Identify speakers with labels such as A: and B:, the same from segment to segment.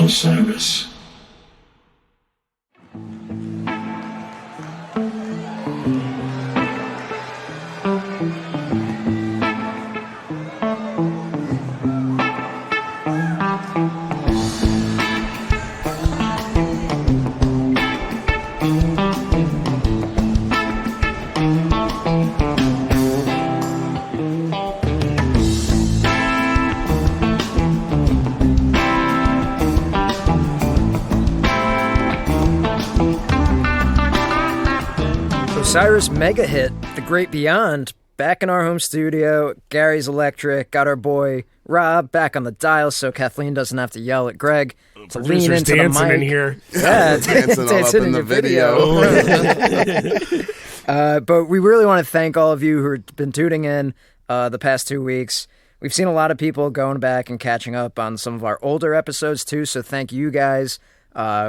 A: Osiris.
B: Osiris mega hit, The Great Beyond, back in our home studio. Gary's electric, got our boy Rob back on the dial so Kathleen doesn't have to yell at Greg to lean into the mic.
C: In here.
B: Yeah,
D: dancing all up in the video.
B: But we really want to thank all of you who have been tuning in the past 2 weeks. We've seen a lot of people going back and catching up on some of our older episodes too, so thank you guys.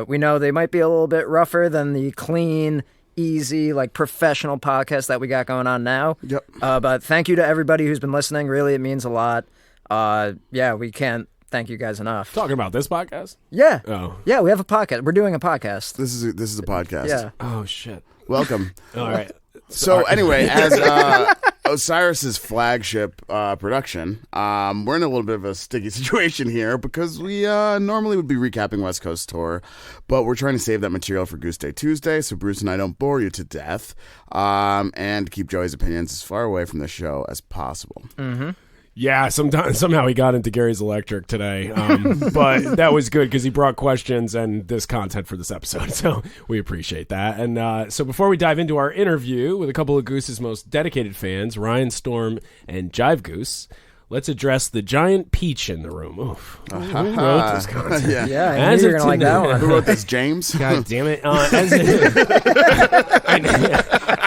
B: We know they might be a little bit rougher than the clean, easy, like professional podcast that we got going on now.
D: Yep.
B: But thank you to everybody who's been listening. Really, it means a lot. Yeah, we can't thank you guys enough.
C: Talking about this podcast?
B: Yeah.
C: Oh.
B: Yeah, we have a podcast. We're doing a podcast.
D: This is a podcast.
B: Yeah.
C: Oh, shit.
D: Welcome.
C: All right.
D: So anyway, as Osiris's flagship production, we're in a little bit of a sticky situation here because we normally would be recapping West Coast Tour, but we're trying to save that material for Goose Day Tuesday so Bruce and I don't bore you to death, and keep Joey's opinions as far away from the show as possible.
B: Mm-hmm.
C: Yeah, somehow he got into Gary's Electric today, but that was good because he brought questions and this content for this episode, so we appreciate that. And so before we dive into our interview with a couple of Goose's most dedicated fans, Ryan Storm and Jive Goose, let's address the giant peach in the room. Oof. Who wrote this content?
B: Yeah, I knew you were going to like that one.
D: Who wrote this, James?
C: God damn it.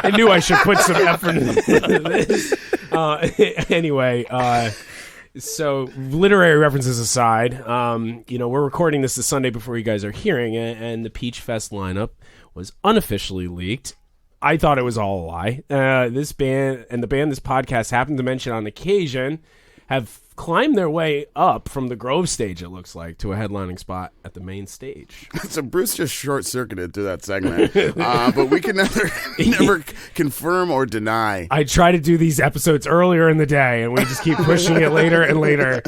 C: I knew I should put some effort into this. Anyway, so literary references aside, we're recording this the Sunday before you guys are hearing it, and the Peach Fest lineup was unofficially leaked. I thought it was all a lie. This band and the band this podcast happened to mention on occasion have climbed their way up from the Grove stage, it looks like, to a headlining spot at the main stage.
D: So Bruce just short-circuited through that segment, but we can never confirm or deny.
C: I try to do these episodes earlier in the day, and we just keep pushing it later and later.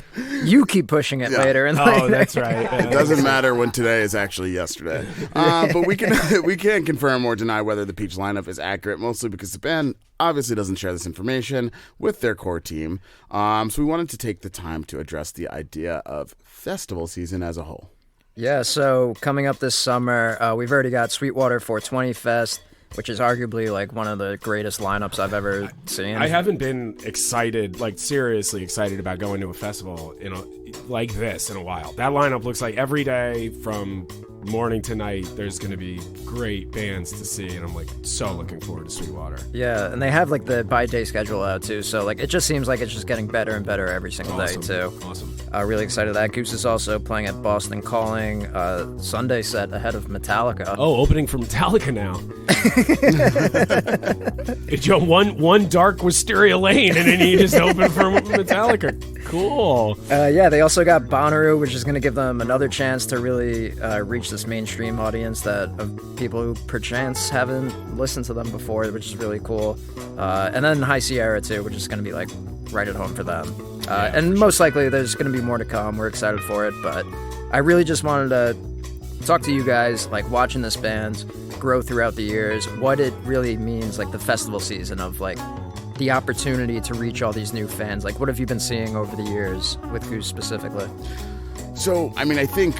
B: You keep pushing it later and later.
C: Oh, that's right.
D: It doesn't matter when today is actually yesterday. But we can't confirm or deny whether the Peach lineup is accurate, mostly because the band obviously doesn't share this information with their core team. So we wanted to take the time to address the idea of festival season as a whole.
B: Yeah, so coming up this summer, we've already got Sweetwater 420 Fest, which is arguably like one of the greatest lineups I've ever seen.
C: I haven't been excited, like seriously excited about going to a festival like this in a while. That lineup looks like every day from morning to night there's going to be great bands to see, and I'm like so looking forward to Sweetwater.
B: Yeah, and they have like the by-day schedule out too, so like it just seems like it's just getting better and better every single day too.
C: Awesome.
B: Really excited that. Goose is also playing at Boston Calling, Sunday set ahead of Metallica.
C: Oh, opening for Metallica now. Joe, one dark Wisteria Lane, and then you just open for Metallica. Cool.
B: Yeah, they also got Bonnaroo, which is going to give them another chance to really reach this mainstream audience of people who perchance haven't listened to them before, which is really cool. And then High Sierra too, which is going to be like right at home for them. And most likely there's going to be more to come. We're excited for it, but I really just wanted to talk to you guys, like watching this band grow throughout the years, what it really means, like the festival season of like the opportunity to reach all these new fans. Like, what have you been seeing over the years with Goose specifically?
D: So, I mean, I think,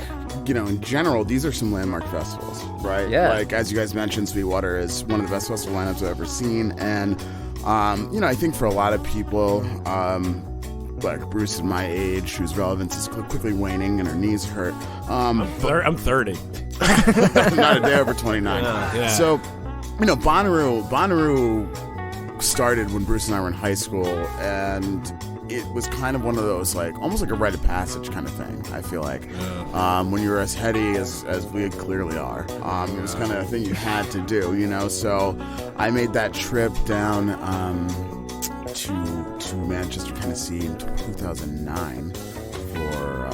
D: in general, these are some landmark festivals, right?
B: Yeah.
D: Like, as you guys mentioned, Sweetwater is one of the best festival lineups I've ever seen. And, I think for a lot of people, like Bruce and my age, whose relevance is quickly waning and her knees hurt.
C: I'm 30.
D: Not a day over 29.
C: Yeah.
D: So, Bonnaroo started when Bruce and I were in high school, and it was kind of one of those, like, almost like a rite of passage kind of thing, I feel like. When you were as heady as we clearly are. It was kind of a thing you had to do, So I made that trip down to Manchester, Tennessee in 2009 for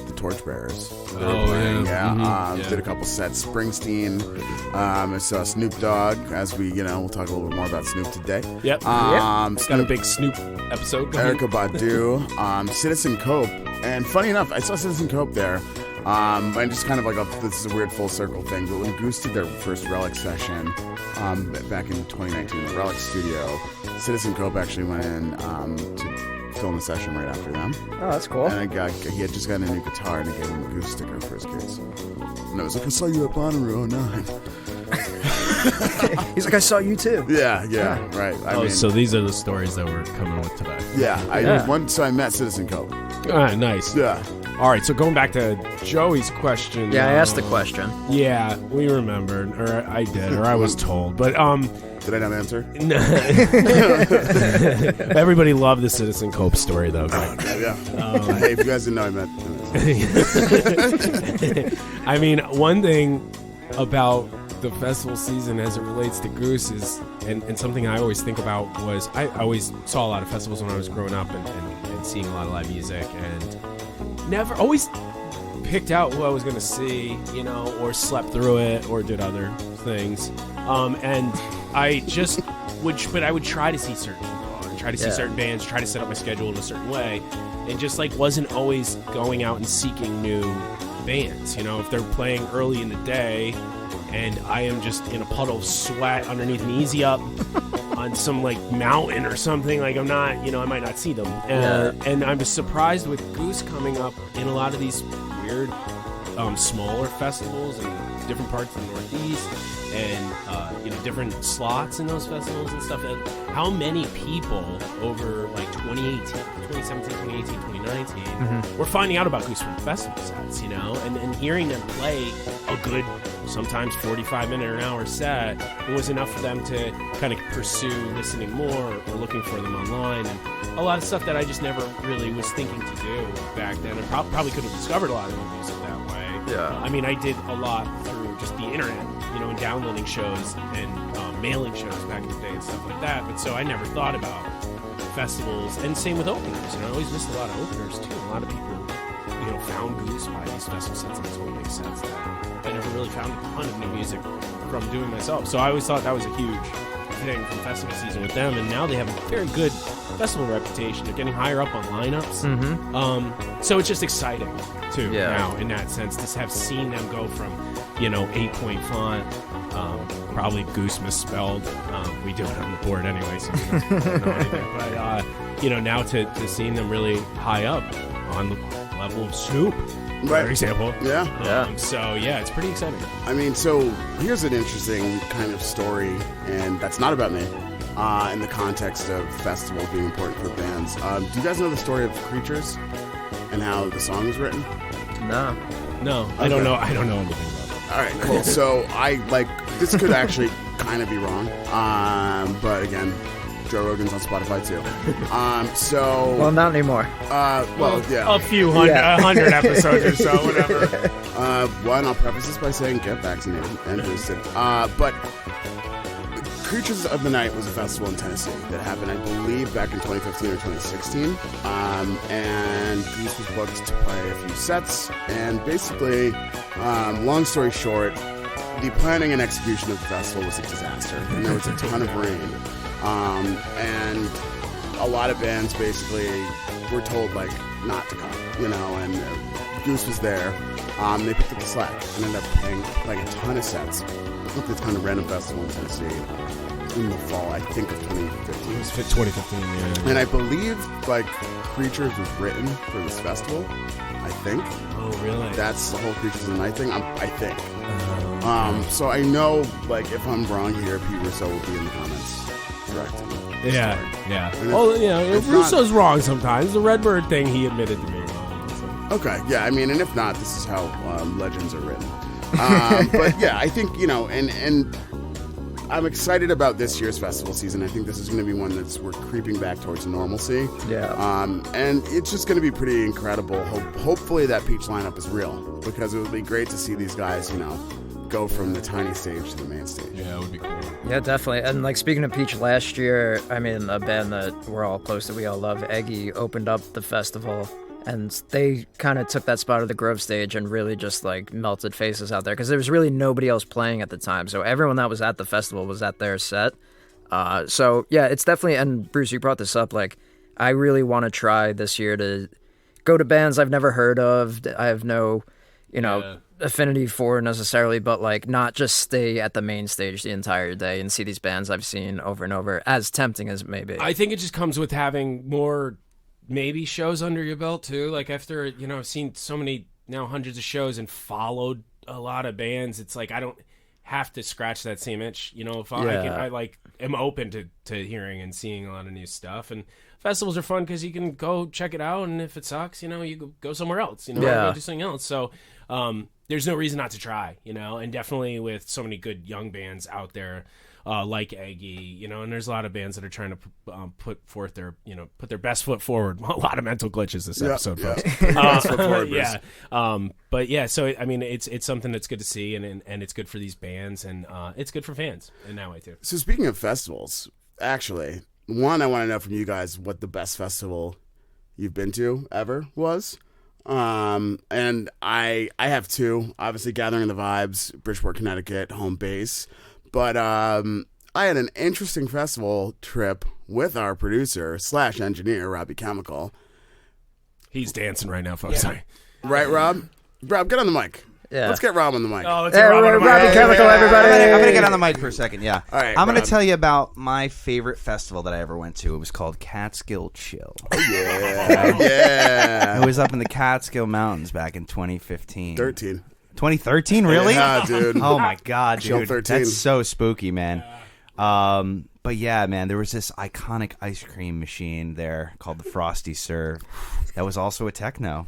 D: the Torchbearers.
C: Oh, yeah.
D: Did a couple sets. Springsteen. I saw Snoop Dogg. As we'll talk a little bit more about Snoop today.
C: Yep. Got a big Snoop episode.
D: Erykah Badu. Citizen Cope. And funny enough, I saw Citizen Cope there. And just kind of like this is a weird full circle thing, but when Goose did their first Relic session back in 2019, the Relic studio, Citizen Cope actually went in to film the session right after them.
B: Oh, that's cool.
D: And he had just gotten a new guitar, and he gave him a Goose sticker for his case. And I was like, I saw you at Bonnaroo 09.
B: He's like, I saw you too.
D: Yeah, right. I mean,
C: so these are the stories that we're coming with today.
D: Yeah, so I met Citizen Cope.
C: All right, nice.
D: Yeah.
C: All right, so going back to Joey's question.
B: Yeah, I asked the question.
C: Yeah, we remembered, or I did, or I was told, but
D: Did I not answer?
C: Everybody loved the Citizen Cope story, though.
D: Yeah. Hey, if you guys didn't know, I meant.
C: I mean, one thing about the festival season as it relates to Goose is, and something I always think about was, I always saw a lot of festivals when I was growing up and seeing a lot of live music, and never always picked out who I was going to see, or slept through it, or did other things. And I just but I would try to see certain people, and try to see certain bands, try to set up my schedule in a certain way, and just wasn't always going out and seeking new bands. If they're playing early in the day, and I am just in a puddle of sweat underneath an Easy Up on some mountain or something, I'm not, I might not see them. And I'm just surprised with Goose coming up in a lot of these weird, smaller festivals in different parts of the Northeast, and different slots in those festivals and stuff. And how many people over 2017, 2018, 2019 were finding out about Goose from festival sets, and hearing them play a good, sometimes 45-minute or an hour set, it was enough for them to kind of pursue listening more or looking for them online, and a lot of stuff that I just never really was thinking to do back then, and probably could have discovered a lot of new music that way.
B: Yeah.
C: I mean, I did a lot through just the internet, and downloading shows and mailing shows back in the day and stuff like that, but so I never thought about festivals, and same with openers. I always missed a lot of openers too. A lot of people, found Goose by these festival sets and these one big sets that I never really found a ton of new music from doing myself. So I always thought that was a huge thing from festival season with them, and now they have a very good festival reputation. They're getting higher up on lineups. So it's just exciting too now in that sense to have seen them go from 8-point font, probably Goose misspelled. We do it on the board anyway, so we don't know anything. But now to seeing them really high up on the level of Snoop, for example. So it's pretty exciting.
D: I mean, so here's an interesting kind of story, and that's not about me. In the context of festivals being important for bands, do you guys know the story of Creatures and how the song was written?
B: No.
C: Okay. I don't know anything about it.
D: All right, cool. So this could actually kind of be wrong, but again, Joe Rogan's on Spotify too.
B: Well, not anymore.
C: A few hundred episodes or so, whatever.
D: One, I'll preface this by saying get vaccinated and boosted. But Creatures of the Night was a festival in Tennessee that happened, I believe, back in 2015 or 2016. And Goose was booked to play a few sets. And basically, long story short, the planning and execution of the festival was a disaster. And there was a ton of rain. And a lot of bands basically were told not to come, and Goose was there. They picked up the slack and ended up playing a ton of sets with this kind of random festival in Tennessee in the fall, I think, of 2015.
C: It was 2015, yeah.
D: And I believe Creatures was written for this festival, I think.
C: Oh, really?
D: That's the whole Creatures of the Night thing, I think. So I know, if I'm wrong here, Pete Russo will be in the comments. Correct.
C: Yeah. Well, if Russo's wrong sometimes. The Redbird thing, he admitted to being wrong. So.
D: Okay, yeah, I mean, and if not, this is how legends are written. But yeah, I think, and I'm excited about this year's festival season. I think this is going to be one we're creeping back towards normalcy.
B: Yeah.
D: And it's just going to be pretty incredible. Hopefully that Peach lineup is real, because it would be great to see these guys, go from the tiny stage to the main stage.
C: Yeah, it would be cool.
B: Yeah, definitely. And speaking of Peach, last year, I mean, a band that we're all close to, we all love, Eggy, opened up the festival. and they kind of took that spot of the Grove stage and really just like melted faces out there because there was really nobody else playing at the time. So everyone that was at the festival was at their set. So yeah, it's definitely, and Bruce, you brought this up, like I really want to try this year to go to bands I've never heard of. I have no, affinity for necessarily, but like not just stay at the main stage the entire day and see these bands I've seen over and over, as tempting as it may be.
C: I think it just comes with having more maybe shows under your belt too. Like after, I've seen so many now hundreds of shows and followed a lot of bands. It's like I don't have to scratch that same itch. If I like am open to hearing and seeing a lot of new stuff. And festivals are fun because you can go check it out, and if it sucks, you go somewhere else. Go do something else. So there's no reason not to try. And definitely with so many good young bands out there. Like Aggie, and there's a lot of bands that are trying to put forth their, put their best foot forward. A lot of mental glitches this episode, folks.
D: Best foot forward,
C: yeah. But yeah, so I mean, it's something that's good to see, and it's good for these bands, and it's good for fans in that way too.
D: So speaking of festivals, actually, one, I want to know from you guys what the best festival you've been to ever was. And I have two, obviously Gathering of the Vibes, Bridgeport, Connecticut, home base. But I had an interesting festival trip with our producer / engineer, Robbie Chemical.
C: He's dancing right now, folks. Sorry.
D: Right, Rob? Rob, get on the mic.
B: Yeah.
D: Let's get Rob on the mic.
C: Oh, let's get Rob on the mic.
B: Robbie Chemical, everybody.
A: I'm going to get on the mic for a second, yeah.
D: All right,
A: I'm going
D: Rob.
A: to tell you about my favorite festival that I ever went to. It was called Catskill Chill.
D: Oh, yeah. Yeah.
A: It was up in the Catskill Mountains back in 2015.
D: 13.
A: 2013, really?
D: Yeah, dude.
A: Oh, my God,
D: Chill
A: dude.
D: 13.
A: That's so spooky, man. But yeah, man, there was this iconic ice cream machine there called the Frosty Serve that was also a techno.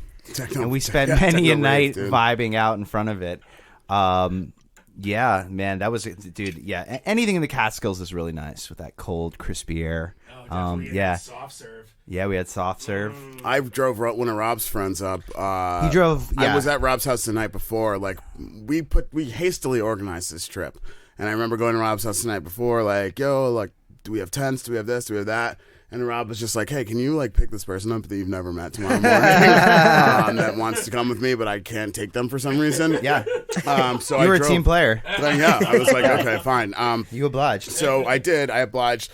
A: And we spent many a night vibing out in front of it. Yeah, man, that was, dude, yeah. Anything in the Catskills is really nice with that cold, crispy air. Yeah.
C: Soft serve.
A: Yeah, we had soft serve.
D: I drove one of Rob's friends up.
A: He drove, yeah.
D: I was at Rob's house the night before. Like, we hastily organized this trip. And I remember going to Rob's house the night before, like, yo, like, do we have tents? Do we have this? Do we have that? And Rob was just like, hey, can you, like, pick this person up that you've never met tomorrow morning that wants to come with me, but I can't take them for some reason?
A: Yeah.
D: So
A: You were a team player.
D: Yeah, I was like, okay, fine.
A: You obliged.
D: So I did. I obliged.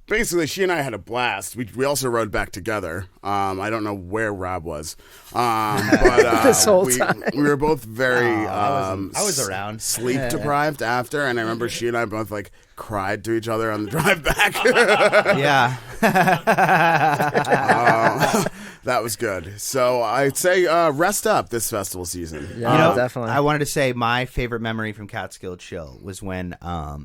D: Basically, she and I had a blast. We also rode back together. I don't know where Rob was, but
B: This whole time.
D: we were both very
A: I was around.
D: sleep deprived after, and I remember she and I both like cried to each other on the drive back.
A: Yeah.
D: That was good. So I'd say rest up this festival season.
B: Yeah, definitely.
A: I wanted to say my favorite memory from Catskill Chill was when I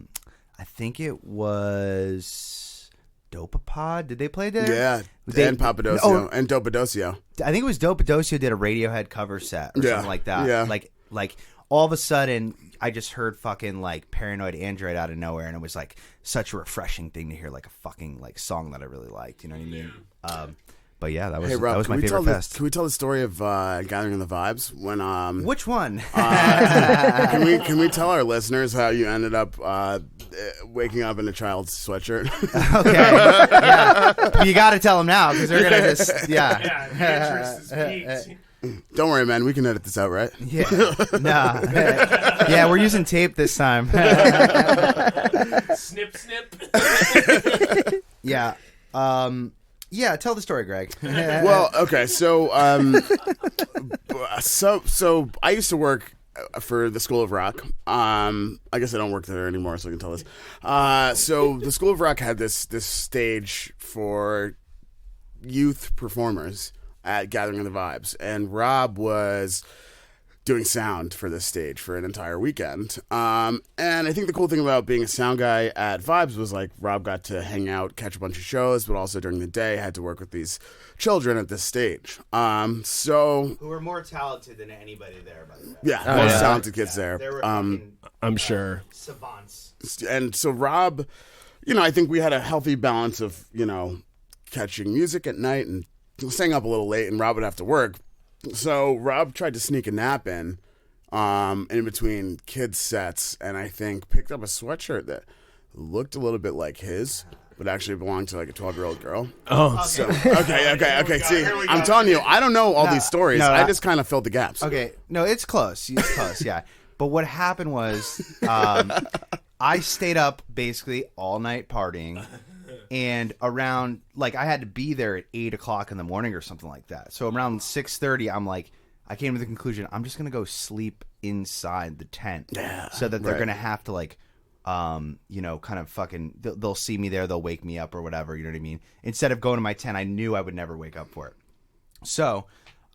A: think it was Dopapod. Did they play there?
D: Yeah, and Papadosio and Dopadosio.
A: I think it was Dopadosio did a Radiohead cover set or something like that.
D: Yeah.
A: Like all of a sudden I just heard fucking like Paranoid Android out of nowhere, and it was like such a refreshing thing to hear, like a fucking like song that I really liked. You know what I mean? But yeah, that was
D: Hey Rob,
A: that was my
D: can
A: favorite fest.
D: Can we tell the story of Gathering the Vibes when
A: Which one?
D: can we tell our listeners how you ended up waking up in a child's sweatshirt?
A: Okay, yeah. You got to tell them now because they're gonna just
C: Yeah, the interest is peaked.
D: Don't worry, man. We can edit this out, right?
A: Yeah, nah. Yeah, we're using tape this time.
C: Snip, snip.
A: Yeah. Yeah, tell the story, Greg.
D: Well, okay, so so I used to work for the School of Rock. I guess I don't work there anymore, so I can tell this. So the School of Rock had this stage for youth performers at Gathering of the Vibes, and Rob was doing sound for this stage for an entire weekend. And I think the cool thing about being a sound guy at Vibes was like Rob got to hang out, catch a bunch of shows, but also during the day had to work with these children at this stage. So
A: Who were more talented than anybody there, by the way.
D: yeah,
B: Oh,
D: most
B: yeah.
D: talented kids there.
A: They were fucking
C: I'm sure.
A: savants.
D: And so Rob, I think we had a healthy balance of, catching music at night and staying up a little late, and Rob would have to work. So Rob tried to sneak a nap in between kids' sets, and I think picked up a sweatshirt that looked a little bit like his. but actually belonged to like a 12-year-old girl.
C: Oh,
D: So okay. See, I'm telling you, I don't know all these stories.
A: no,
D: I just kind of filled the gaps.
A: Okay, no, it's close. It's close, yeah. But what happened was, I stayed up basically all night partying, and around I had to be there at 8:00 in the morning or something like that. So around 6:30, I'm like, I came to the conclusion I'm just gonna go sleep inside the tent, so that they're gonna have to kind of fucking, they'll see me there, they'll wake me up or whatever, you know what I mean? Instead of going to my tent, I knew I would never wake up for it. So,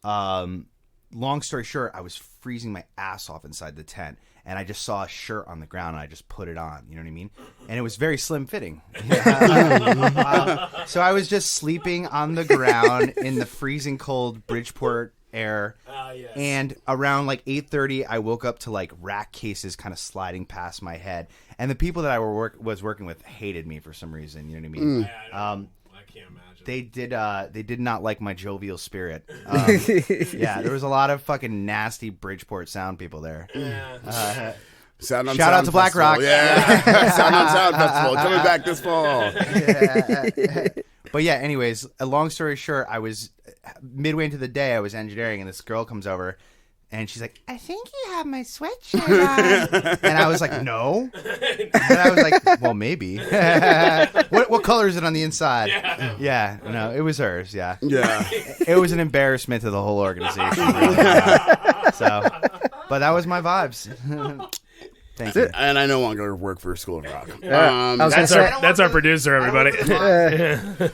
A: long story short, I was freezing my ass off inside the tent, and I just saw a shirt on the ground, and I just put it on, you know what I mean? And it was very slim fitting. So I was just sleeping on the ground in the freezing cold Bridgeport air.
C: Yes.
A: And around 8:30, I woke up to rack cases kind of sliding past my head, and the people that I was working with hated me for some reason. You know what I mean?
C: I can't imagine.
A: They did not like my jovial spirit. Yeah, there was a lot of fucking nasty Bridgeport sound people there.
D: Sound on
A: Shout
D: Sound
A: out to Black
D: Festival.
A: Rock.
D: Yeah. Sound on Sound Festival coming back this fall.
A: But yeah, anyways, a long story short, I was midway into the day, I was engineering, and this girl comes over, and she's like, I think you have my sweatshirt on. And I was like, no. And I was like, well, maybe. What color is it on the inside? Yeah, no, it was hers, yeah.
D: Yeah.
A: It was an embarrassment to the whole organization. Really. So, but that was my vibes. Thank you.
D: And I no longer work for School of Rock.
B: I was gonna say,
C: That's our producer, everybody.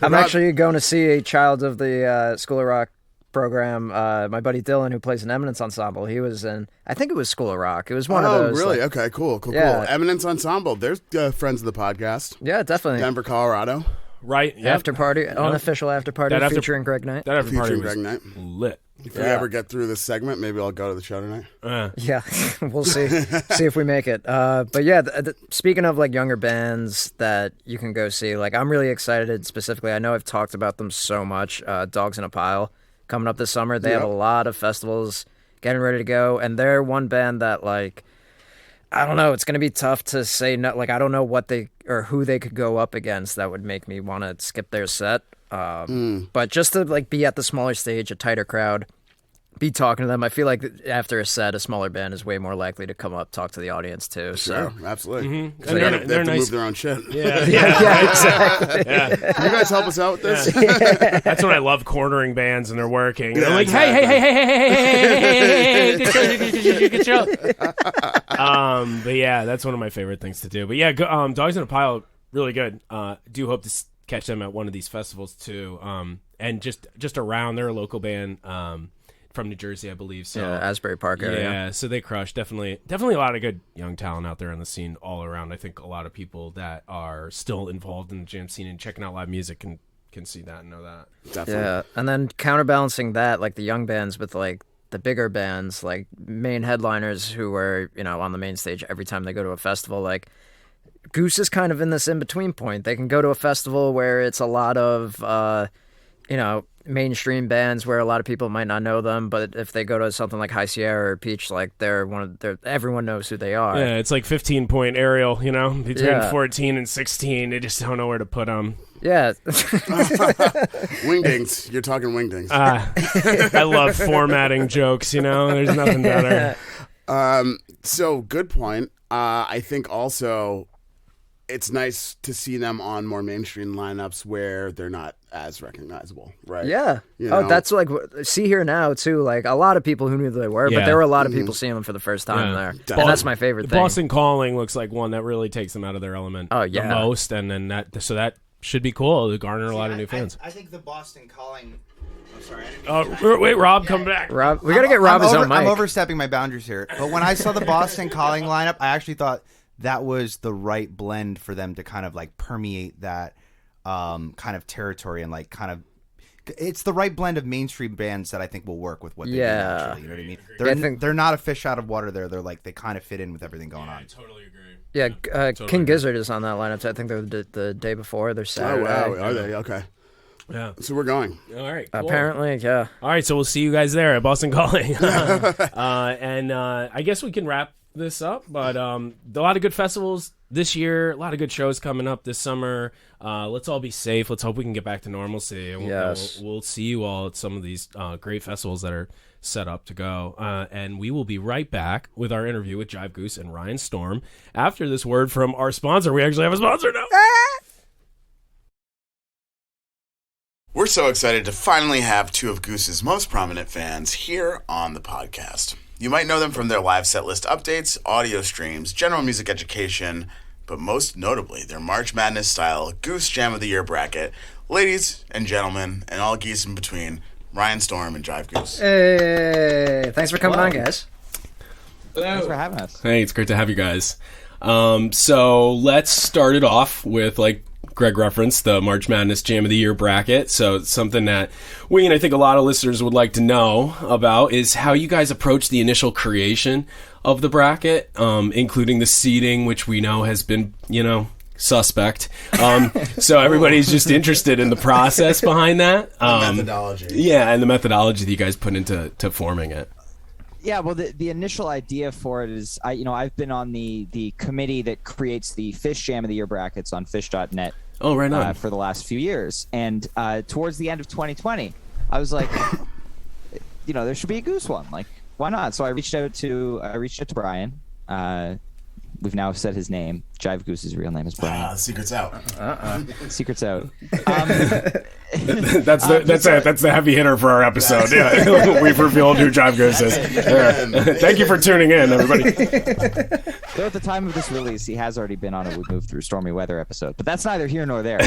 B: I'm actually going to see a child of the School of Rock program. My buddy Dylan, who plays in Eminence Ensemble, he was in, I think it was School of Rock. It was one of those.
D: Oh, really? Okay, cool.
B: Yeah.
D: Eminence Ensemble. There's friends of the podcast.
B: Yeah, definitely.
D: Denver, Colorado.
C: Right. Yep.
B: After party, unofficial after party featuring Greg Knight.
C: That after party
D: Featuring
C: was
D: Greg Knight.
C: lit.
D: If we ever get through this segment, maybe I'll go to the show tonight.
B: Yeah, we'll see if we make it. But yeah, speaking of younger bands that you can go see, I'm really excited specifically. I know I've talked about them so much. Dogs in a Pile coming up this summer. They have a lot of festivals getting ready to go, and they're one band that I don't know. It's going to be tough to say. No, I don't know what they or who they could go up against that would make me want to skip their set. But just to be at the smaller stage, a tighter crowd, be talking to them. I feel like after a set, a smaller band is way more likely to come up, talk to the audience too.
D: Sure,
B: So
D: absolutely.
C: Mm-hmm.
D: They have to move their own shit.
B: yeah, exactly.
D: Can you guys help us out with this?
C: That's when I love cornering bands and they're working. And they're like, hey, good show. But yeah, that's one of my favorite things to do. But yeah, Dogs in a Pile, really good. Do hope to catch them at one of these festivals too. And just around, they're a local band. From New Jersey, I believe. So
B: Asbury Park area.
C: Yeah, so they crush. Definitely a lot of good young talent out there on the scene all around. I think a lot of people that are still involved in the jam scene and checking out live music can see that and know that.
D: Definitely.
B: Yeah, and then counterbalancing that, the young bands with the bigger bands, main headliners who are on the main stage every time they go to a festival. Goose is kind of in this in between point. They can go to a festival where it's a lot of mainstream bands where a lot of people might not know them, but if they go to something like High Sierra or Peach, everyone knows who they are.
C: Yeah, it's 15-point aerial, between 14 and 16. They just don't know where to put them.
B: Yeah.
D: Wingdings. You're talking wingdings.
C: I love formatting jokes, there's nothing better.
D: So good point. I think also it's nice to see them on more mainstream lineups where they're not as recognizable, right?
B: Yeah. That's See Here Now too. A lot of people who knew who they were, but there were a lot of people seeing them for the first time there.
D: Definitely.
B: And that's my favorite thing.
C: Boston Calling looks like one that really takes them out of their element the most, and then that should be cool to garner a lot of new fans.
A: I think the Boston Calling. I'm sorry.
C: Wait, Rob, come back.
B: Rob, we gotta get Rob his own mic.
A: I'm overstepping my boundaries here, but when I saw the Boston Calling lineup, I actually thought that was the right blend for them to kind of permeate that kind of territory and it's the right blend of mainstream bands that I think will work with what they do naturally. You know what I mean? They're not a fish out of water there. They're they kind of fit in with everything going on.
C: I totally agree.
B: Yeah, King Gizzard is on that lineup. So I think they're the day before. They're Saturday.
D: Oh, wow. Are they? Okay.
C: Yeah.
D: So we're going.
C: All right. Cool.
B: Apparently, yeah.
C: All right, so we'll see you guys there at Boston Calling. And I guess we can wrap this up, but a lot of good festivals this year, a lot of good shows coming up this summer. Let's all be safe. Let's hope we can get back to normalcy. And we'll see you all at some of these great festivals that are set up to go. And we will be right back with our interview with Jive Goose and Ryan Storm after this word from our sponsor. We actually have a sponsor now.
D: We're so excited to finally have two of Goose's most prominent fans here on the podcast. You might know them from their live set list updates, audio streams, general music education, but most notably, their March Madness style Goose Jam of the Year bracket. Ladies and gentlemen, and all geese in between, Ryan Storm and Jive Goose.
B: Hey, thanks for coming on, guys.
E: Hello. Thanks for having us.
C: Hey, it's great to have you guys. So let's start it off with, like Greg referenced, the March Madness Jam of the Year bracket. So it's something that we, and I think a lot of listeners would like to know about, is how you guys approach the initial creation of the bracket, including the seeding, which we know has been, suspect. So everybody's just interested in the process behind that.
D: Methodology.
C: Yeah, and the methodology that you guys put into forming it.
E: Yeah, well, the initial idea for it is, I've been on the committee that creates the Fish Jam of the Year brackets on fish.net.
C: Oh, right on.
E: For the last few years. And towards the end of 2020, I was like, there should be a Goose one. Like, why not? So I reached out to Brian. We've now said his name. Jive Goose's real name is Brian.
D: Secret's out.
E: Secret's out.
C: That's the heavy hitter for our episode. Yeah, we've revealed who Jive Goose is. Yeah. Thank you for tuning in, everybody.
E: Though at the time of this release, he has already been on a We Moved Through Stormy Weather episode, but that's neither here nor there.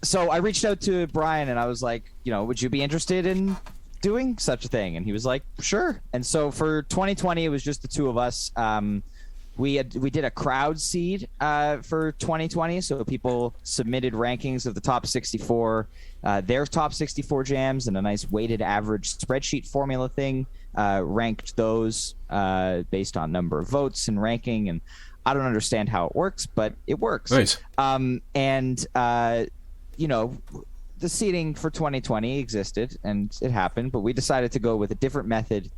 E: So I reached out to Brian and I was like, would you be interested in doing such a thing? And he was like, sure. And so for 2020, it was just the two of us. We did a crowd seed for 2020, so people submitted rankings of the top 64, their top 64 jams, and a nice weighted average spreadsheet formula thing. Ranked those based on number of votes and ranking, and I don't understand how it works, but it works.
C: Nice.
E: The seating for 2020 existed, and it happened, but we decided to go with a different method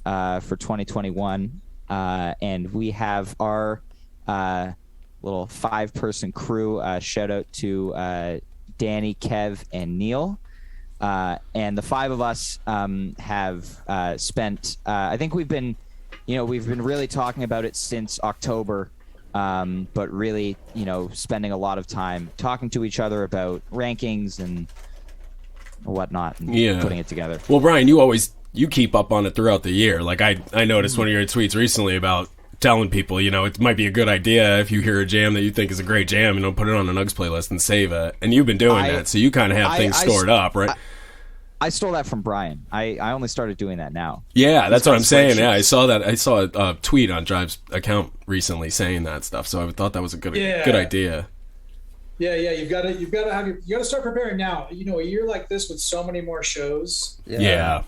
E: for 2021. And we have our little 5-person crew. Shout out to Danny, Kev, and Neil. And the 5 of us have spent. I think we've been really talking about it since October, but really, spending a lot of time talking to each other about rankings and whatnot, and putting it together.
C: Well, Brian, you keep up on it throughout the year. Like I noticed one of your tweets recently about telling people, it might be a good idea if you hear a jam that you think is a great jam, put it on a Nugs playlist and save it. And you've been doing that, so you kind of have things stored up, right?
E: I stole that from Brian. I only started doing that now.
C: Yeah, that's what I'm saying. Yeah, I saw that. I saw a tweet on Drive's account recently saying that stuff. So I thought that was a good idea.
F: Yeah, you gotta start preparing now. A year like this with so many more shows.
C: Yeah.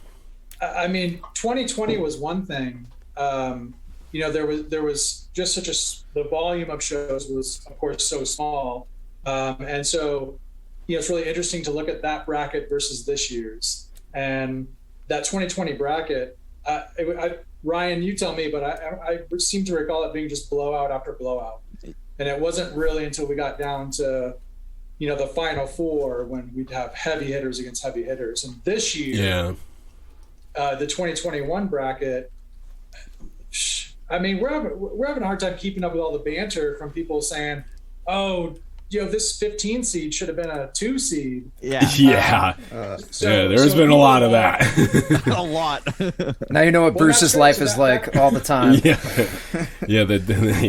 F: I mean, 2020 was one thing. There was just the volume of shows was, of course, so small, and so it's really interesting to look at that bracket versus this year's, and that 2020 bracket. Ryan, you tell me, but I seem to recall it being just blowout after blowout, and it wasn't really until we got down to the final 4 when we'd have heavy hitters against heavy hitters, and this year.
C: Yeah.
F: The 2021 bracket, I mean, we're having a hard time keeping up with all the banter from people saying, "Oh, this 15 seed should have been a 2 seed."
C: Yeah. There's been a lot of that.
E: A lot.
B: Now you know what Bruce's life is like all the time.
C: Yeah.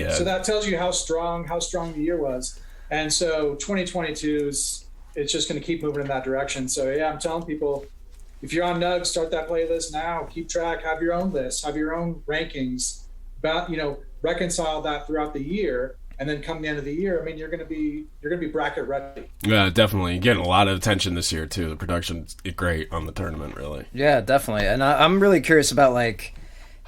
F: So that tells you how strong the year was, and so 2022's it's just going to keep moving in that direction. So yeah, I'm telling people, if you're on Nugs, start that playlist now. Keep track. Have your own list. Have your own rankings. Reconcile that throughout the year, and then come the end of the year, I mean, you're gonna be bracket ready.
C: Yeah, definitely. You're getting a lot of attention this year too. The production's great on the tournament, really.
B: Yeah, definitely. And I'm really curious about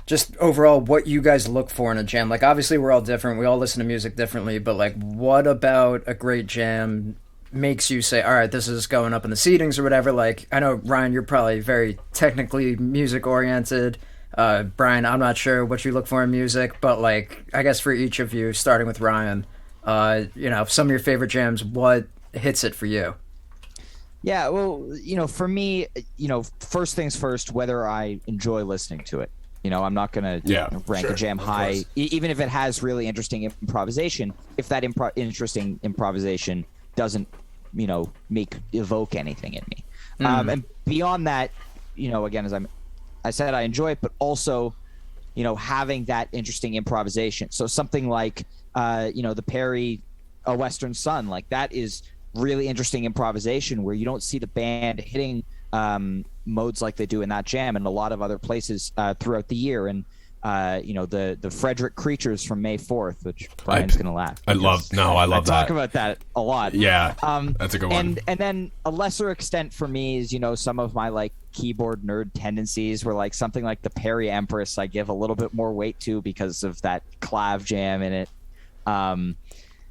B: just overall what you guys look for in a jam. Like, obviously, we're all different. We all listen to music differently. But what about a great jam makes you say, all right, this is going up in the seedings or whatever? Like, I know, Ryan, you're probably very technically music oriented. Brian, I'm not sure what you look for in music, but like, I guess for each of you, starting with Ryan, some of your favorite jams, what hits it for you?
E: Yeah, well, for me, first things first, whether I enjoy listening to it. I'm not going to rank a jam high, even if it has really interesting improvisation, if that interesting improvisation doesn't, evoke anything in me. And beyond that, again, as I said, I enjoy it, but also, having that interesting improvisation. So something like, the Perry, A Western Sun, like that is really interesting improvisation where you don't see the band hitting modes like they do in that jam and a lot of other places throughout the year. And the Frederick Creatures from May 4th, which Brian's gonna laugh.
C: I love that.
E: Talk about that a lot.
C: Yeah, that's a good one.
E: And then a lesser extent for me is some of my like keyboard nerd tendencies where like something like the Perry Empress I give a little bit more weight to because of that clav jam in it.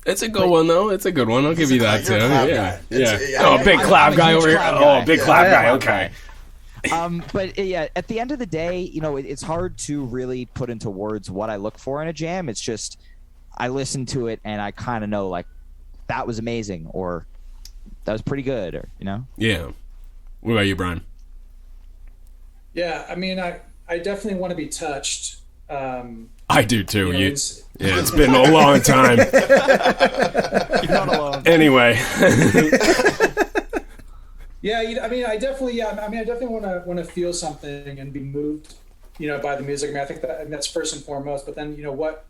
C: It's a good one, though. It's a good one. I'll give you that, too. Yeah.
D: Oh,
C: big clav guy over here. Oh, big clav guy. Okay.
E: But yeah, at the end of the day, it's hard to really put into words what I look for in a jam. It's just I listen to it and I kind of know like that was amazing or that was pretty good or
C: Yeah. What about you, Brian?
F: Yeah, I mean, I definitely want to be touched.
C: I do too. It's been a long time.
E: You're not alone.
C: Anyway.
F: I definitely want to feel something and be moved, by the music. I mean, I think that's first and foremost. But then, what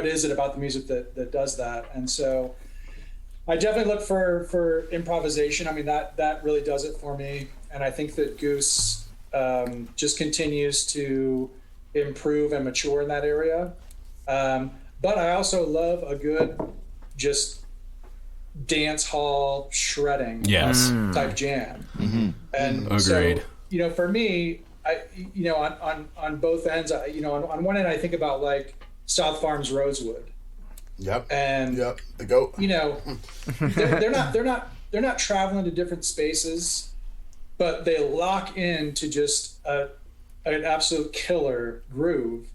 F: is it about the music that does that? And so, I definitely look for improvisation. I mean, that really does it for me. And I think that Goose just continues to improve and mature in that area. But I also love a good just dance hall shredding type jam. Mm-hmm. And
C: agreed.
F: So, for me, on both ends, on one end I think about like South Farms Rosewood.
D: Yep.
F: And
D: the goat.
F: they're not traveling to different spaces, but they lock into just an absolute killer groove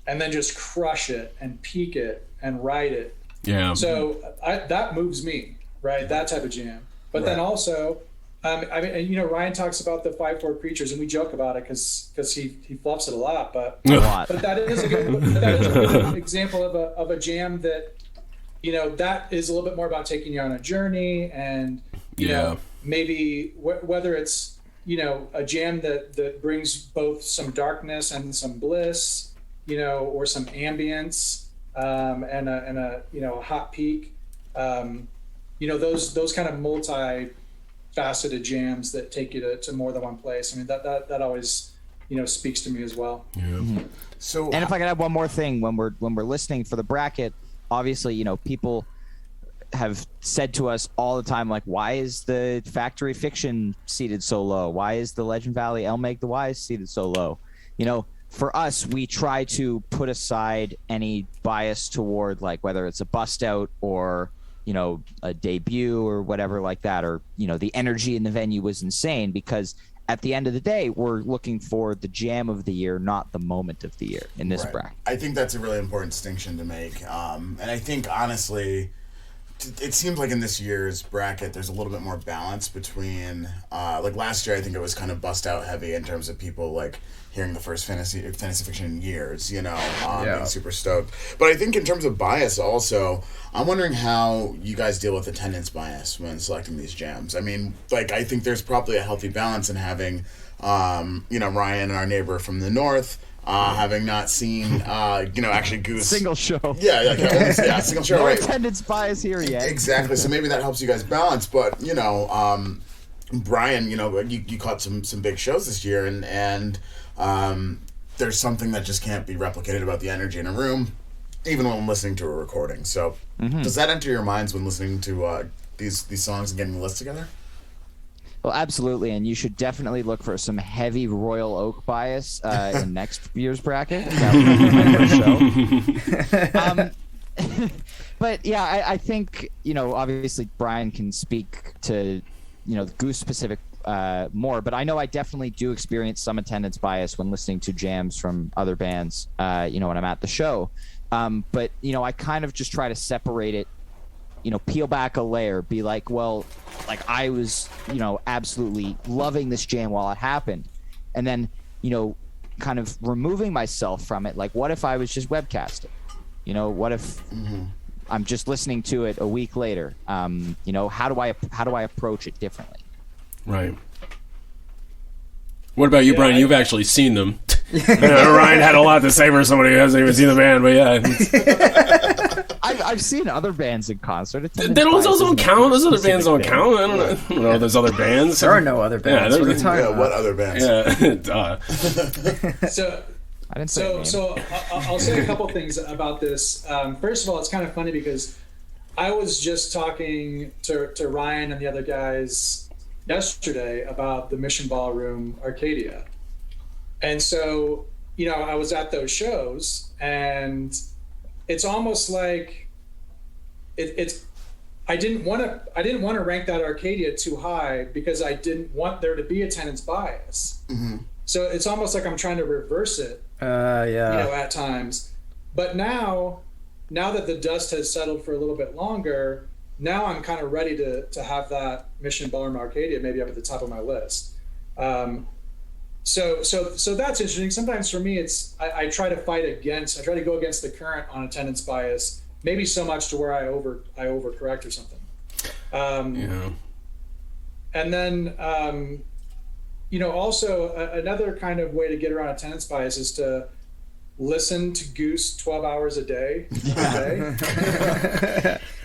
F: and then just crush it and peak it and ride it.
C: Yeah.
F: So that moves me, right? That type of jam. But then also, Ryan talks about the 5/4 Preachers, and we joke about it because he fluffs it a lot. But that is a good example of a jam that that is a little bit more about taking you on a journey, and maybe whether it's a jam that brings both some darkness and some bliss, or some ambience, and a hot peak, those kind of multi-faceted jams that take you to more than one place. I mean, that always speaks to me as well.
C: Yeah.
E: Mm-hmm.
D: So,
E: and if I could add one more thing, when we're listening for the bracket, obviously people have said to us all the time, like, why is the Factory Fiction seated so low? Why is the Legend Valley El Meg the Wise seated so low? For us, we try to put aside any bias toward like whether it's a bust out or a debut or whatever like that, or the energy in the venue was insane, because at the end of the day we're looking for the jam of the year, not the moment of the year in this bracket.
D: I think that's a really important distinction to make, and I think honestly it seems like in this year's bracket there's a little bit more balance between like last year I think it was kind of bust out heavy in terms of people like hearing the first fantasy fiction in years, being super stoked. But I think in terms of bias also, I'm wondering how you guys deal with attendance bias when selecting these jams. I mean, like, I think there's probably a healthy balance in having, Ryan, our neighbor from the north, having not seen, actually Goose.
E: Single show.
D: Yeah, single show,
E: no
D: right.
E: attendance bias here yet.
D: Exactly, so maybe that helps you guys balance, but, Brian, you caught some big shows this year, and there's something that just can't be replicated about the energy in a room, even when listening to a recording. So, does that enter your minds when listening to these songs and getting the list together?
E: Well, absolutely, and you should definitely look for some heavy Royal Oak bias in next year's bracket. That would be my first show. But yeah, I think obviously Brian can speak to the Goose specific more, but I know I definitely do experience some attendance bias when listening to jams from other bands, when I'm at the show. But, I kind of just try to separate it, peel back a layer, be like, well, like I was, absolutely loving this jam while it happened. And then, kind of removing myself from it. Like, what if I was just webcasting? What if I'm just listening to it a week later? How do I approach it differently?
C: Right. What about you, Brian? You've actually seen them. Ryan had a lot to say for somebody who hasn't even seen the band, but yeah.
E: I've seen other bands in concert.
C: They don't also count. Those other bands don't count. I don't know. There's other bands.
B: There are no other bands. What are you talking about?
D: What other bands?
C: Yeah.
F: So
E: I didn't say
F: so I'll say a couple things about this. First of all, it's kind of funny because I was just talking to Ryan and the other guys yesterday about the Mission Ballroom Arcadia. And so, I was at those shows, and it's almost like it's I didn't want to rank that Arcadia too high because I didn't want there to be attendance bias. Mm-hmm. So it's almost like I'm trying to reverse it. At times. But now that the dust has settled for a little bit longer, now I'm kind of ready to have that Mission Ballroom Arcadia maybe up at the top of my list. So that's interesting. Sometimes for me, I try to go against the current on attendance bias, maybe so much to where I overcorrect or something. And then, also another kind of way to get around attendance bias is to listen to Goose 12 hours a day.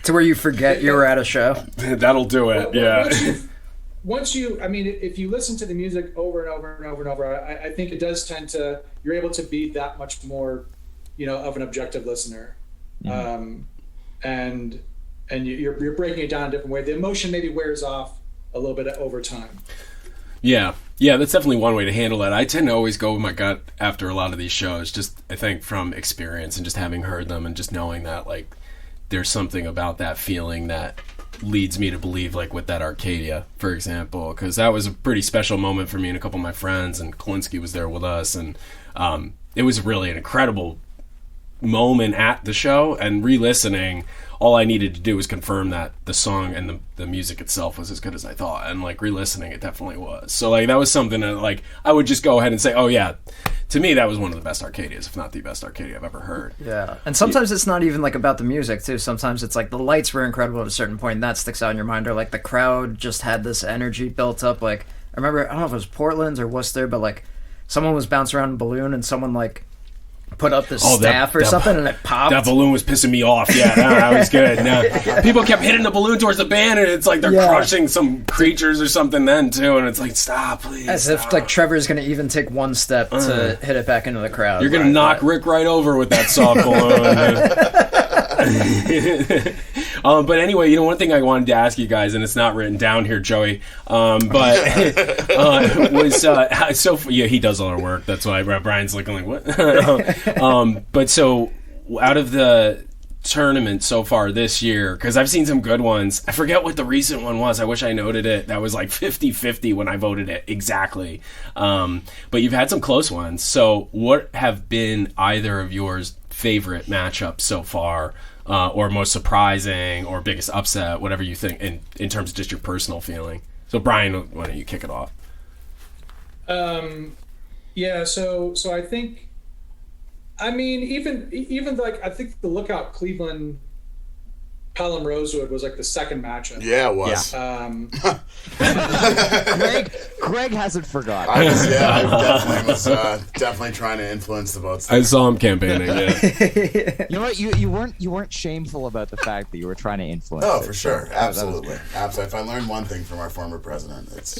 B: To where you forget you were at a show.
C: That'll do it.
F: If you listen to the music over and over and over and over, I think it does tend to, you're able to be that much more, of an objective listener. Mm-hmm. And you're breaking it down a different way. The emotion maybe wears off a little bit over time.
C: Yeah, that's definitely one way to handle that. I tend to always go with my gut after a lot of these shows, just I think from experience and just having heard them and just knowing that like there's something about that feeling that leads me to believe, like with that Arcadia, for example, because that was a pretty special moment for me and a couple of my friends, and Klinsky was there with us, and it was really an incredible moment at the show. And re-listening, all I needed to do was confirm that the song and the music itself was as good as I thought, and like re-listening, it definitely was. So like that was something that like I would just go ahead and say, oh yeah, to me that was one of the best Arcadias, if not the best Arcadia I've ever heard.
B: Yeah, and sometimes it's not even like about the music too. Sometimes it's like the lights were incredible at a certain point, and that sticks out in your mind, or like the crowd just had this energy built up. Like I remember, I don't know if it was Portland or Worcester, but like someone was bouncing around a balloon and someone like put up this staff or something and it popped.
C: That balloon was pissing me off. Yeah, that was good. No, people kept hitting the balloon towards the band, and it's like they're crushing some creatures or something then too, and it's like, stop, please.
B: As if like Trevor's going to even take one step to hit it back into the crowd.
C: You're going to knock Rick right over with that soft balloon. But anyway, one thing I wanted to ask you guys, and it's not written down here, Joey, was he does all our work. That's why Brian's looking like, what? But so out of the tournament so far this year, because I've seen some good ones. I forget what the recent one was. I wish I noted it. That was like 50-50 when I voted it exactly. But you've had some close ones. So what have been either of yours favorite matchups so far, or most surprising, or biggest upset, whatever you think, in terms of just your personal feeling? So Brian, why don't you kick it off?
F: So I think, even like, I think the Lookout Cleveland Pelham Rosewood was like the second matchup.
D: Yeah, it was.
E: Greg hasn't forgotten.
D: I was definitely trying to influence the votes.
C: I saw him campaigning. Yeah.
E: You know what? You weren't shameful about the fact that you were trying to influence.
D: Oh, for sure, absolutely. If I learned one thing from our former president, it's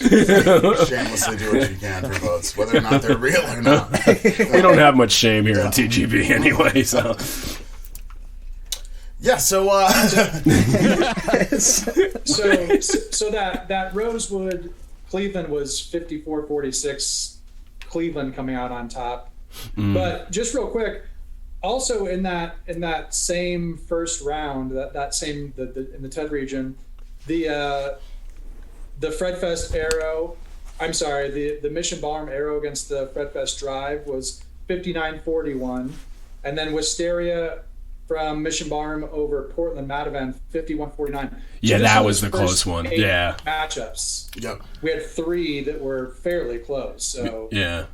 D: shamelessly do what you can for votes, whether or not they're real or not.
C: We don't have much shame here at TGB anyway, so.
D: Yeah, so
F: that Rosewood Cleveland was 54-46, Cleveland coming out on top. But just real quick, also in that same first round, that same in the TED region, the Fredfest Arrow I'm sorry, the Mission Barm Arrow against the Fredfest Drive was 59-41, and then Wisteria from Mission Barm over Portland Matavan 51-49.
C: Yeah, that was the close one. Yeah,
F: matchups.
D: Yep.
F: We had 3 that were fairly close. So
C: yeah.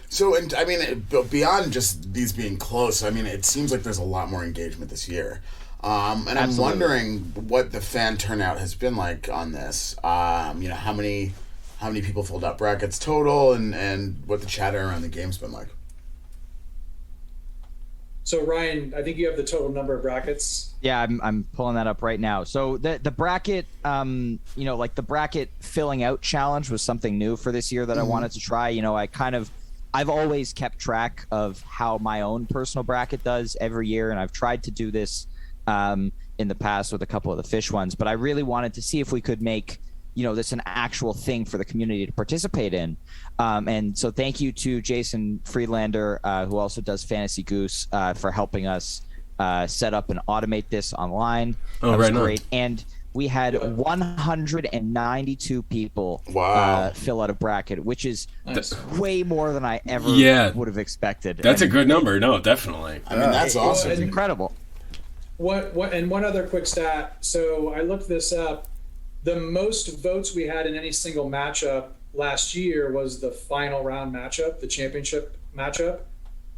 D: So, and I mean, beyond just these being close, I mean, it seems like there's a lot more engagement this year. And I'm wondering what the fan turnout has been like on this. You know, how many people filled out brackets total, and what the chatter around the game's been like.
F: So Ryan, I think you have the total number of brackets.
E: Yeah, I'm pulling that up right now. So the bracket, you know, like the bracket filling out challenge was something new for this year that I wanted to try. You know, I've always kept track of how my own personal bracket does every year, and I've tried to do this in the past with a couple of the fish ones, but I really wanted to see if we could make, you know, this an actual thing for the community to participate in. And so thank you to Jason Friedlander, who also does Fantasy Goose, for helping us set up and automate this online.
C: Oh,
E: that was
C: right
E: great.
C: on.
E: And we had 192 people fill out a bracket, which is way more than I ever would have expected.
C: That's a good number. No, definitely.
D: I mean, that's awesome.
E: It's incredible.
F: And one other quick stat. So I looked this up. The most votes we had in any single matchup last year was the final round matchup, the championship matchup.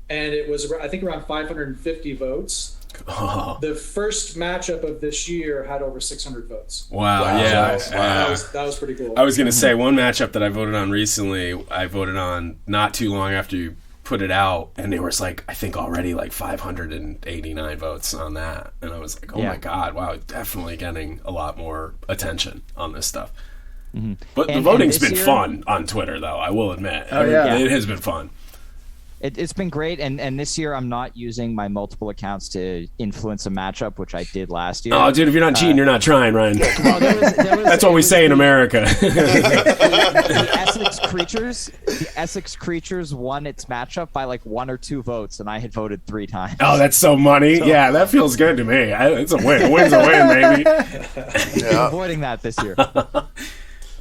F: And it was, I think, around 550 votes.
C: Oh.
F: The first matchup of this year had over 600 votes.
C: Wow. Yeah.
F: That was pretty cool.
C: I was going to say, one matchup that I voted on recently, I voted on not too long after you put it out, and there was like, I think already like 589 votes on that. And I was like, oh my God, wow, definitely getting a lot more attention on this stuff. Mm-hmm. But the voting's been fun on Twitter, though, I will admit. It has been fun.
E: It's been great, and this year I'm not using my multiple accounts to influence a matchup, which I did last year.
C: Oh, dude, if you're not cheating, you're not trying, Ryan.
E: Well,
C: that's what we say in America.
E: The Essex Creatures won its matchup by like 1 or 2 votes, and I had voted 3 times.
C: Oh, that's so money. So, yeah, that feels good to me. It's a win. A win's a win, baby.
E: I'm avoiding that this year.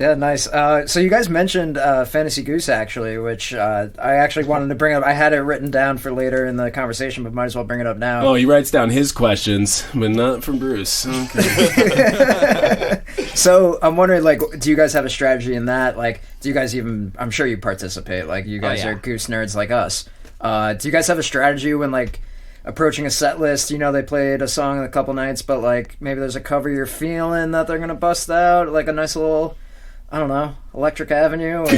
B: Yeah, nice. So you guys mentioned Fantasy Goose, actually, which I actually wanted to bring up. I had it written down for later in the conversation, but might as well bring it up now.
C: Oh, he writes down his questions, but not from Bruce. Okay.
B: So I'm wondering, like, do you guys have a strategy in that? Like, do you guys even, I'm sure you participate, like, you guys are Goose nerds like us. Do you guys have a strategy when, like, approaching a set list? You know, they played a song in a couple nights, but, like, maybe there's a cover you're feeling that they're going to bust out, like a nice little, I don't know, Electric Avenue, or...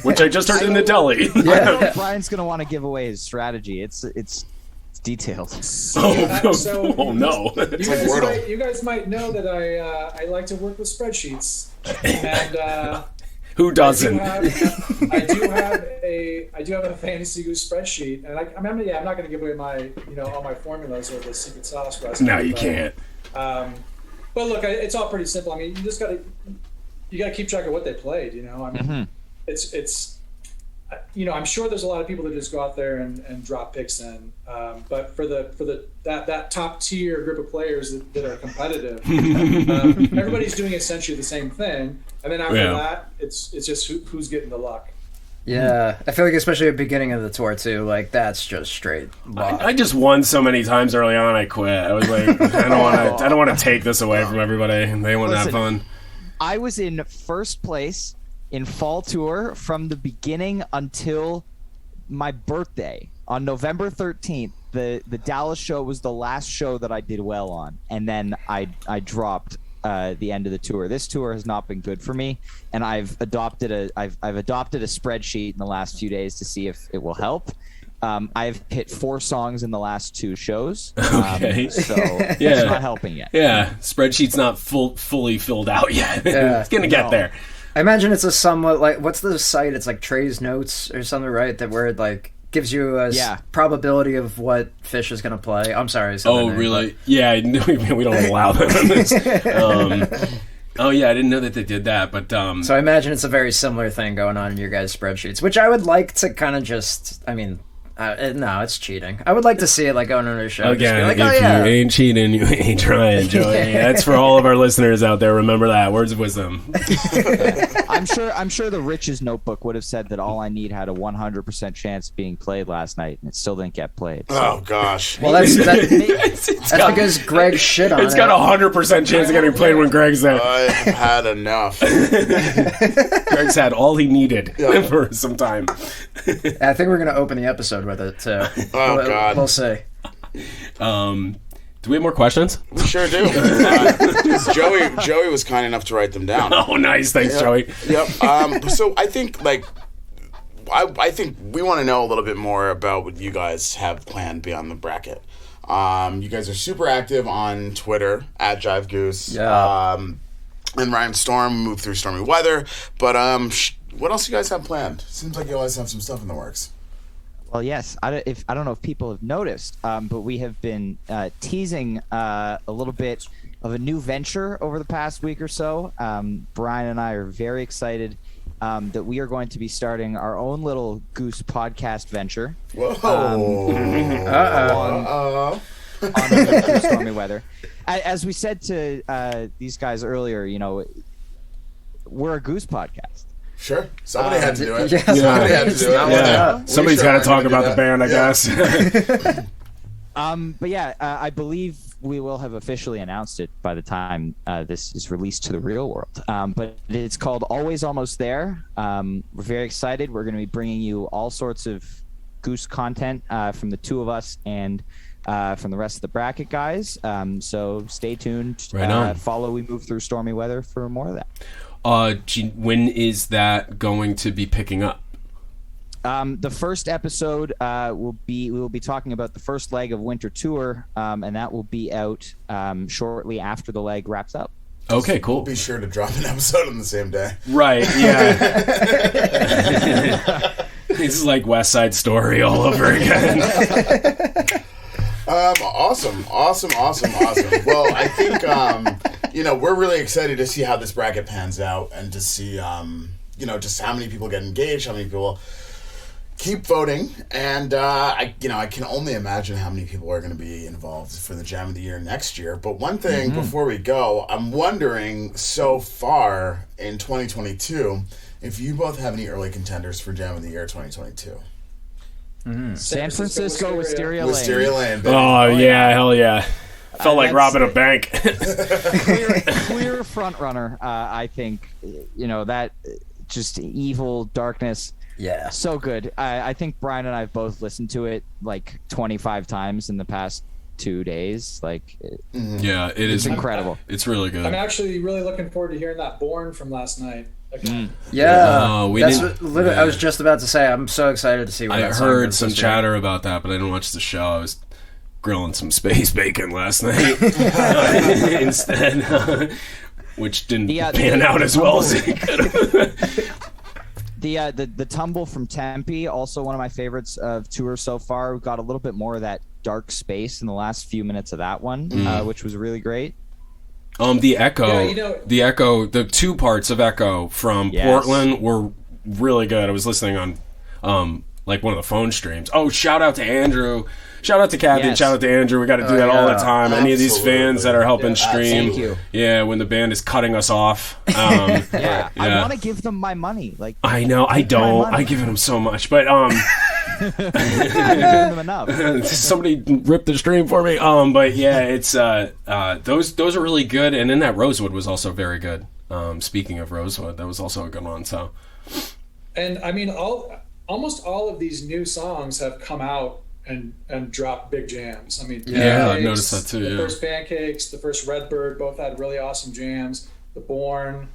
C: which I just heard in the deli.
E: Yeah. Brian's gonna want to give away his strategy. It's detailed.
C: Oh no!
F: You guys might know that I like to work with spreadsheets, and
C: who doesn't?
F: I do have a Fantasy Goose spreadsheet, and I'm not going to give away my all my formulas or the secret sauce recipe.
C: No, you can't.
F: But look, it's all pretty simple. I mean, you just got to. You got to keep track of what they played, you know. I mean, it's I'm sure there's a lot of people that just go out there and drop picks in, but for that top tier group of players that are competitive, everybody's doing essentially the same thing, and then after that, it's just who's getting the luck.
B: Yeah, I feel like especially at the beginning of the tour too, like that's just straight luck.
C: I just won so many times early on, I quit. I was like, I don't want to take this away from everybody. They want to have fun.
E: I was in first place in Fall Tour from the beginning until my birthday on November 13th. The Dallas show was the last show that I did well on, and then I dropped the end of the tour. This tour has not been good for me, and I've adopted a spreadsheet in the last few days to see if it will help. I've hit 4 songs in the last 2 shows.
C: Okay.
E: So it's not helping yet.
C: Yeah. Spreadsheet's not fully filled out yet. It's going to get there.
B: I imagine it's a somewhat like, what's the site? It's like Trey's Notes or something, right? That where it like gives you a probability of what fish is going to play. I'm sorry.
C: Oh, really? But... Yeah. We don't allow that on this. Oh, yeah, I didn't know that they did that, but...
B: So I imagine it's a very similar thing going on in your guys' spreadsheets, which I would like to kind of just, I mean... No, it's cheating. I would like to see it like going on a show.
C: Again,
B: like,
C: if you ain't cheating, you ain't trying, Joey. That's for all of our listeners out there. Remember that. Words of wisdom.
E: I'm sure the Rich's notebook would have said that All I Need had a 100% chance of being played last night, and it still didn't get played. So.
D: Oh gosh.
B: Well, that's because Greg shit on it.
C: It's got 100% chance of getting played when Greg's there.
D: I've had enough.
C: Greg's had all he needed for some time.
B: I think we're gonna open the episode with it too.
D: Oh God.
B: We'll see.
C: Do we have more questions?
D: We sure do. Joey was kind enough to write them down.
C: Oh, nice. Thanks, Joey.
D: Yep. So I think I think we want to know a little bit more about what you guys have planned beyond the bracket. You guys are super active on Twitter at Jive Goose.
B: Yeah.
D: And Ryan Storm moved through stormy weather. But what else you guys have planned? Seems like you always have some stuff in the works.
E: Well, yes. I don't know if people have noticed, but we have been teasing a little bit of a new venture over the past week or so. Brian and I are very excited that we are going to be starting our own little Goose podcast venture.
D: Whoa!
E: On stormy weather. As we said to these guys earlier, we're a Goose podcast.
D: Sure. Somebody had to do it.
B: Yeah.
D: Somebody had to do it.
C: Yeah. Somebody's got to talk about the band, I guess.
E: But yeah, I believe we will have officially announced it by the time this is released to the real world. But it's called Always Almost There. We're very excited. We're going to be bringing you all sorts of Goose content from the two of us and from the rest of the bracket guys. So stay tuned.
C: Right on.
E: Follow We Move Through Stormy Weather for more of that.
C: When is that going to be picking up?
E: The first episode we will be talking about the first leg of Winter Tour, and that will be out shortly after the leg wraps up.
C: Okay, cool.
D: We'll be sure to drop an episode on the same day.
C: Right, yeah. This is like West Side Story all over again.
D: Awesome. Well, I think we're really excited to see how this bracket pans out and to see just how many people get engaged, how many people keep voting, and I can only imagine how many people are going to be involved for the Jam of the Year next year. But one thing before we go, I'm wondering so far in 2022 if you both have any early contenders for Jam of the Year 2022.
E: San Francisco, Wisteria Lane.
D: Wisteria Lane. Baby.
C: Oh, yeah, hell yeah. Felt like robbing a bank.
E: Clear front runner, I think. That just evil darkness.
B: Yeah.
E: So good. I think Brian and I have both listened to it like 25 times in the past 2 days. Like,
C: yeah,
E: it's incredible.
C: It's really good.
F: I'm actually really looking forward to hearing that Born from last night.
B: Yeah,
C: I
B: was just about to say. I'm so excited to see what
C: I
B: that song
C: heard
B: is
C: some
B: this year.
C: chatter about that, but I didn't watch the show. I was grilling some space bacon last night instead, which didn't pan out as well as it could have.
E: The Tumble from Tempe, also one of my favorites of tour so far. We got a little bit more of that dark space in the last few minutes of that one, which was really great.
C: The Echo, the two parts of Echo from Portland were really good. I was listening on like one of the phone streams. Oh, shout out to Andrew. Shout out to Kathy and shout out to Andrew. We got to do that all the time. Any of these fans that are helping stream.
E: Thank you.
C: Yeah, when the band is cutting us off.
E: I want to give them my money. Like,
C: I know, I don't. I give them so much, but
E: I'm giving them enough.
C: Somebody ripped the stream for me. But yeah, it's those are really good. And then that Rosewood was also very good. Speaking of Rosewood, that was also a good one. So,
F: and I mean, almost all of these new songs have come out and dropped big jams. I mean,
C: I've noticed that too.
F: The first Pancakes, the first Redbird, both had really awesome jams. The Born,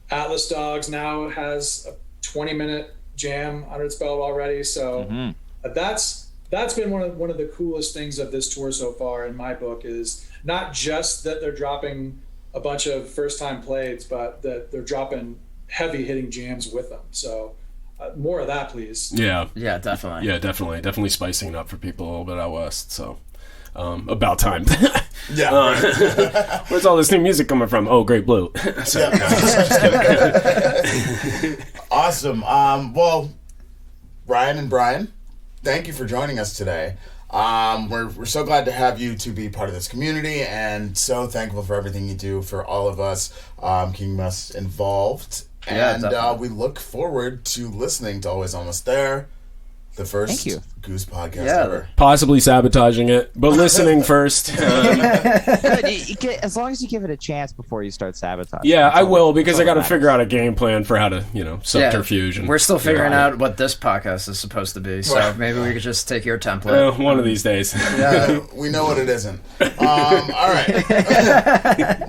F: Atlas Dogs now has a 20-minute jam under its belt already. So that's been one of the coolest things of this tour so far in my book, is not just that they're dropping a bunch of first-time plays, but that they're dropping heavy-hitting jams with them. So more of that, please.
C: Yeah,
B: definitely.
C: Yeah, definitely spicing it up for people a little bit out west. So, about time. Where's all this new music coming from? Oh, Great Blue.
D: Awesome. Well, Ryan and Brian, thank you for joining us today. We're so glad to have you to be part of this community, and so thankful for everything you do for all of us, keeping us involved.
B: Yeah,
D: And we look forward to listening to Always Almost There, the first Goose podcast ever.
C: Possibly sabotaging it, but listening first.
E: As long as you give it a chance before you start sabotaging.
C: Yeah, I will, because I got to figure out a game plan for how to, subterfuge.
B: We're still figuring out what this podcast is supposed to be, so maybe we could just take your template.
C: One of these days.
D: Yeah, we know what it isn't. All right.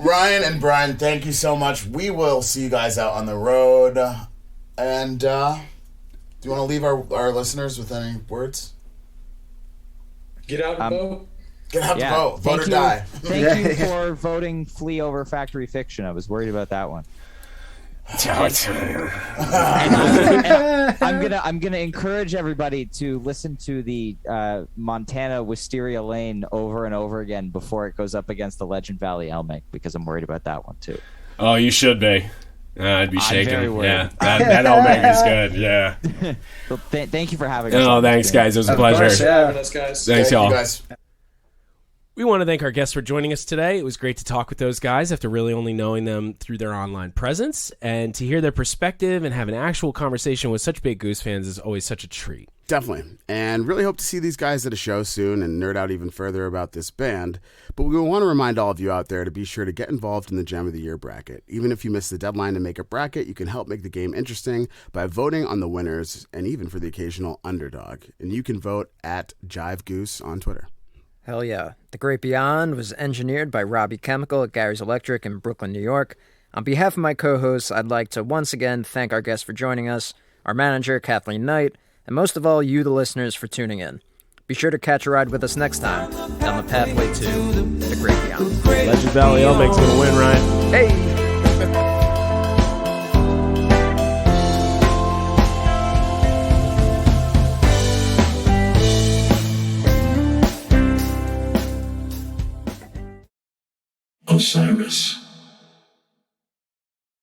D: Ryan and Brian, thank you so much. We will see you guys out on the road. And do you want to leave our listeners with any words?
F: Get out and vote.
D: Get out to vote. Vote or die.
E: Thank you for voting Flea over Factory Fiction. I was worried about that one. I'm gonna encourage everybody to listen to the Montana Wisteria Lane over and over again before it goes up against the Legend Valley Elmick, because I'm worried about that one too.
C: Oh, you should be. I'd be shaking.
E: Very worried.
C: Yeah, that Elmick is good. Yeah.
E: Well, thank you for having us.
C: Oh, thanks, guys. It was a pleasure.
F: Thanks for having us, guys.
C: Thanks, y'all.
D: Thank you, guys.
C: We want to thank our guests for joining us today. It was great to talk with those guys after really only knowing them through their online presence, and to hear their perspective and have an actual conversation with such big Goose fans is always such a treat.
D: Definitely. And really hope to see these guys at a show soon and nerd out even further about this band. But we want to remind all of you out there to be sure to get involved in the Gem of the Year bracket. Even if you miss the deadline to make a bracket, you can help make the game interesting by voting on the winners and even for the occasional underdog. And you can vote at Jive Goose on Twitter.
B: Hell yeah. The Great Beyond was engineered by Robbie Chemical at Gary's Electric in Brooklyn, New York. On behalf of my co-hosts, I'd like to once again thank our guests for joining us, our manager, Kathleen Knight, and most of all, you, the listeners, for tuning in. Be sure to catch a ride with us next time down the pathway to the Great Beyond.
C: Legend Valley Elmick's going to win, Ryan.
B: Hey!
G: Osiris.